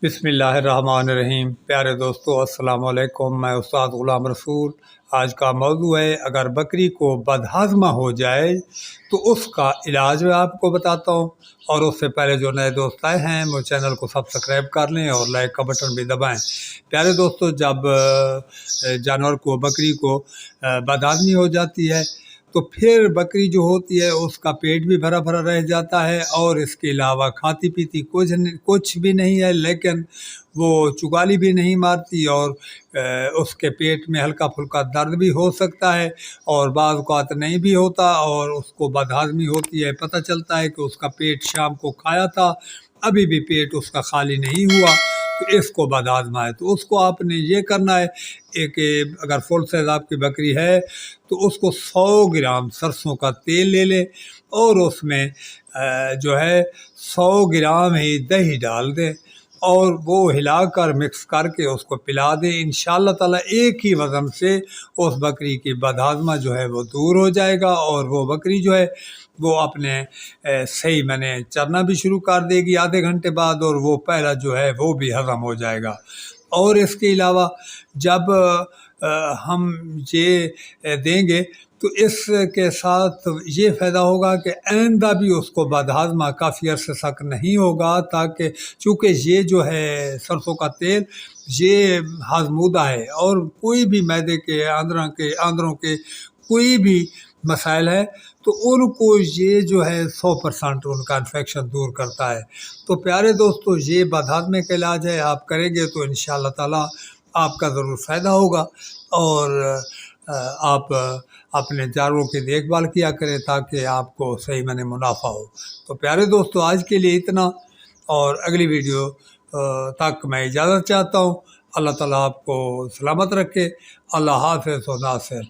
بسم اللہ الرحمن الرحیم۔ پیارے دوستو السلام علیکم، میں استاد غلام رسول۔ آج کا موضوع ہے اگر بکری کو بدہضمہ ہو جائے تو اس کا علاج میں آپ کو بتاتا ہوں، اور اس سے پہلے جو نئے دوست آئے ہیں وہ چینل کو سبسکرائب کر لیں اور لائک کا بٹن بھی دبائیں۔ پیارے دوستو، جب جانور کو بکری کو بدہضمی ہو جاتی ہے تو پھر بکری جو ہوتی ہے اس کا پیٹ بھی بھرا بھرا رہ جاتا ہے، اور اس کے علاوہ کھاتی پیتی کچھ بھی نہیں ہے، لیکن وہ چگالی بھی نہیں مارتی، اور اس کے پیٹ میں ہلکا پھلکا درد بھی ہو سکتا ہے، اور بعض اوقات نہیں بھی ہوتا، اور اس کو بدہضمی ہوتی ہے۔ پتہ چلتا ہے کہ اس کا پیٹ شام کو کھایا تھا، ابھی بھی پیٹ اس کا خالی نہیں ہوا، تو اس کو بدہضمہ ہے۔ تو اس کو آپ نے یہ کرنا ہے کہ اگر فل سائز آپ کی بکری ہے تو اس کو 100 گرام سرسوں کا تیل لے لیں، اور اس میں جو ہے 100 گرام ہی دہی ڈال دیں، اور وہ ہلا کر مکس کر کے اس کو پلا دیں۔ انشاءاللہ تعالیٰ ایک ہی وزن سے اس بکری کی بدہضمہ جو ہے وہ دور ہو جائے گا، اور وہ بکری جو ہے وہ اپنے صحیح چرنا بھی شروع کر دے گی آدھے گھنٹے بعد، اور وہ پہلا جو ہے وہ بھی ہضم ہو جائے گا۔ اور اس کے علاوہ جب ہم یہ دیں گے تو اس کے ساتھ یہ فائدہ ہوگا کہ آئندہ بھی اس کو بدہضمہ کافی عرصے تک نہیں ہوگا، تاکہ چونکہ یہ جو ہے سرسوں کا تیل یہ ہضمودہ ہے، اور کوئی بھی معدے کے آندروں کے کوئی بھی مسائل ہے تو ان کو یہ جو ہے 100% ان کا انفیکشن دور کرتا ہے۔ تو پیارے دوستو، یہ بدہضمی کا علاج ہے، آپ کریں گے تو انشاءاللہ تعالیٰ آپ کا ضرور فائدہ ہوگا، اور آپ اپنے جانوروں کی دیکھ بھال کیا کریں تاکہ آپ کو صحیح منافع ہو۔ تو پیارے دوستو، آج کے لیے اتنا، اور اگلی ویڈیو تک میں اجازت چاہتا ہوں۔ اللہ تعالیٰ آپ کو سلامت رکھے۔ اللہ حافظ و ناصر۔